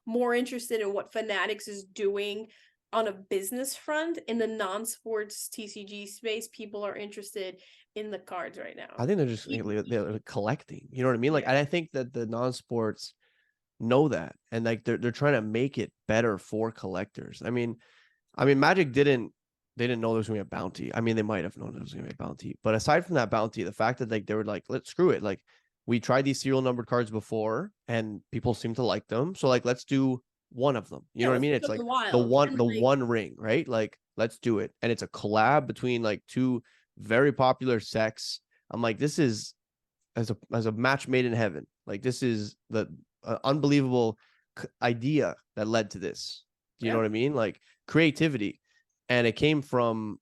more interested in what Fanatics is doing on a business front. In the non-sports TCG space, people are interested in the cards right now. I think they're collecting. You know what I mean? Like, I think that the non-sports know that, and like they're trying to make it better for collectors. I mean, Magic didn't know there was gonna be a bounty. I mean, they might have known there was gonna be a bounty, but aside from that bounty, the fact that like they were like, let's screw it. Like, we tried these serial numbered cards before, and people seem to like them. So like, let's do one of them. You know what I mean? It's like the one ring, right? Like, let's do it. And it's a collab between like two very popular sects. I'm like, this is as a match made in heaven. Like, this is the unbelievable idea that led to this. Do you know what I mean? Like, creativity. And it came from,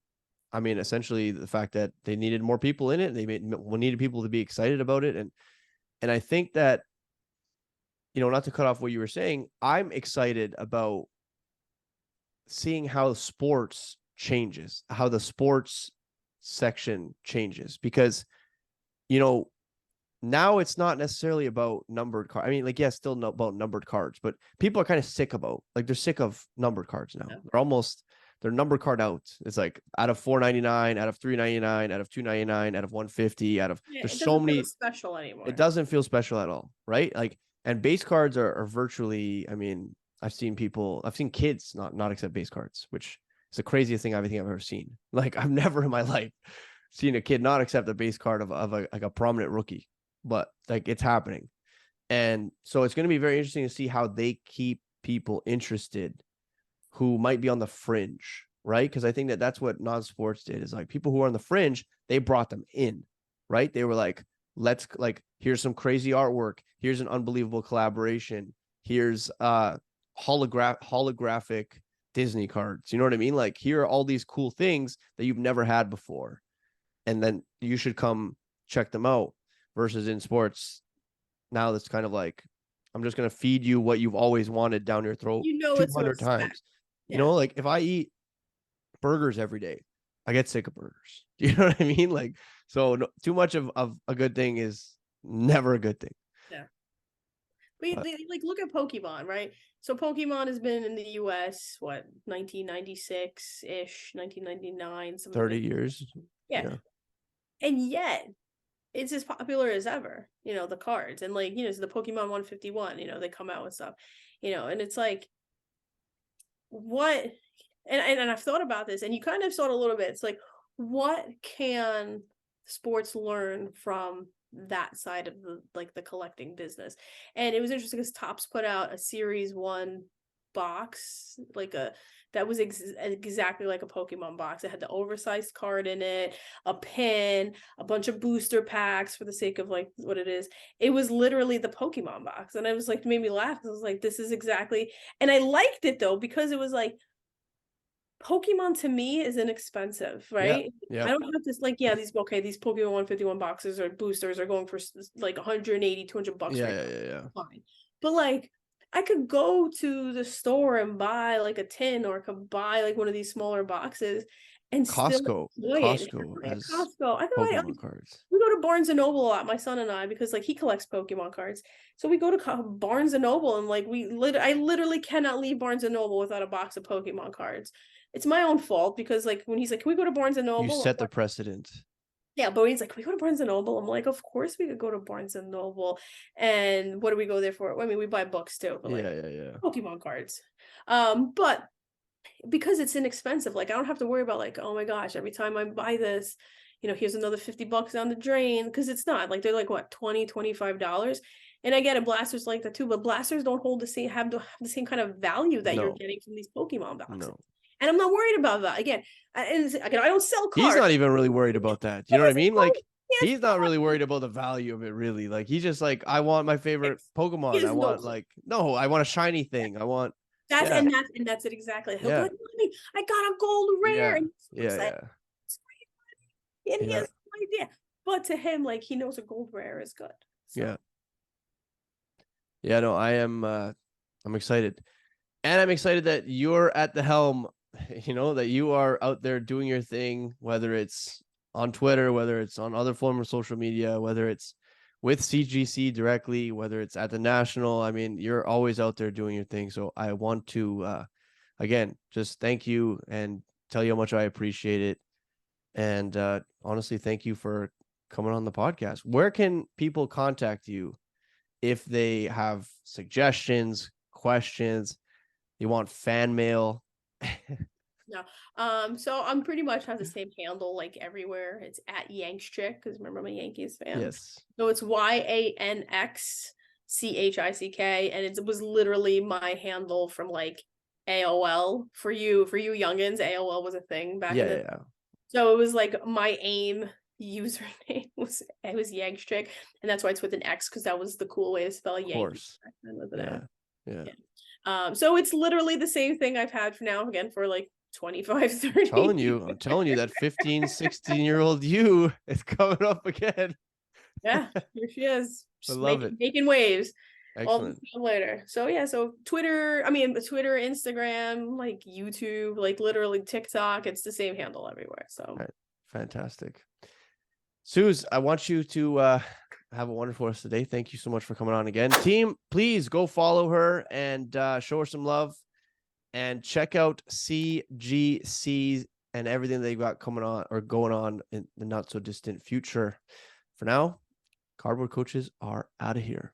I mean, essentially the fact that they needed more people in it. They needed people to be excited about it. And I think that, not to cut off what you were saying, I'm excited about seeing how sports changes, how the sports section changes, because, now it's not necessarily about numbered cards. I mean, like, yes, still about numbered cards, but people are kind of sick they're sick of numbered cards now. Yeah. They're numbered card out. It's like out of $4.99, out of $3.99, out of $2.99, out of $150, out of there's so many. Special anymore. It doesn't feel special at all, right? Like, and base cards are virtually. I mean, I've seen kids not accept base cards, which is the craziest thing I've ever seen. Like, I've never in my life seen a kid not accept a base card of a prominent rookie, but like, it's happening. And so it's going to be very interesting to see how they keep people interested who might be on the fringe, right? Because I think that that's what non-sports did, is like, people who are on the fringe, they brought them in, right? They were like, here's some crazy artwork. Here's an unbelievable collaboration. Here's holographic Disney cards. You know what I mean? Like, here are all these cool things that you've never had before. And then you should come check them out. Versus in sports, now that's kind of like, I'm just going to feed you what you've always wanted down your throat 200 times. Yeah. Like, if I eat burgers every day, I get sick of burgers. You know what I mean? Like, so too much of a good thing is never a good thing. Yeah. But like, look at Pokemon, right? So Pokemon has been in the US, 1996-ish, 1999, 30 years. Yeah. And yet it's as popular as ever, the cards, and like, so the Pokemon 151, they come out with stuff, and it's like, what, and I've thought about this, and you kind of saw it a little bit. It's like, what can sports learn from that side of the collecting business. And it was interesting because Topps put out a series 1 box, that was exactly like a Pokemon box. It had the oversized card in it, a pin, a bunch of booster packs for the sake of like what it is. It was literally the Pokemon box. And I was like, made me laugh. I was like, this is exactly, and I liked it though, because it was like, Pokemon to me is inexpensive, right? Yeah. I don't have this like, yeah, these Pokemon 151 boxes or boosters are going for like 180, 200 bucks right now. Yeah. Fine. But like, I could go to the store and buy like a tin, or I could buy like one of these smaller boxes and still enjoy it. Costco At has Costco. I thought Pokemon cards. we go to Barnes and Noble a lot, my son and I, because like he collects Pokemon cards. So we go to Barnes and Noble, and like I literally cannot leave Barnes and Noble without a box of Pokemon cards. It's my own fault, because like when he's like, can we go to Barnes and You Noble? set the precedent. Yeah, but he's like, can we go to Barnes and Noble? I'm like, of course we could go to Barnes and Noble. And what do we go there for? I mean, we buy books too, but like Pokemon cards. But because it's inexpensive, like I don't have to worry about like, oh my gosh, every time I buy this, here's another 50 bucks down the drain, because it's not like, they're like what, $20, $25. And I get it, blasters like that too, but blasters don't have the same kind of value that you're getting from these Pokemon boxes. No. And I'm not worried about that. Again, I don't sell cards. He's not even really worried about that. You know what I mean? Like, he's not really worried about the value of it, really. Like, he's just like, I want my favorite Pokemon. I want I want a shiny thing. I want and that's it exactly. He'll be like, Mommy, I got a gold rare. And yeah. It's great. And he has no idea. But to him, like, he knows a gold rare is good. So. Yeah, no, I'm excited. And I'm excited that you're at the helm, that you are out there doing your thing, whether it's on Twitter, whether it's on other forms of social media, whether it's with CGC directly, whether it's at the national. I mean, you're always out there doing your thing. So I want to, again, just thank you and tell you how much I appreciate it. And honestly, thank you for coming on the podcast. Where can people contact you if they have suggestions, questions, you want fan mail? No. So I'm pretty much have the same handle like everywhere. It's at @YANXCHICK, because remember, I'm a Yankees fan. Yes. So it's YANXCHICK, and it was literally my handle from like AOL. For you youngins, AOL was a thing back in the day. So it was like my AIM username was YANXCHICK, and that's why it's with an X, because that was the cool way to spell Yankees. Yeah. So it's literally the same thing I've had for now, again, for like 25, 30. I'm telling you that 15, 16-year-old you is coming up again. Yeah, here she is. Just I love it. Making waves. Excellent. All later. So yeah, so Twitter, Instagram, like YouTube, like literally TikTok, it's the same handle everywhere. So fantastic. Suze, I want you to have a wonderful rest of the day. Thank you so much for coming on again. Team, please go follow her and show her some love, and check out CGC and everything they've got coming on or going on in the not so distant future. For now, Cardboard Coaches are out of here.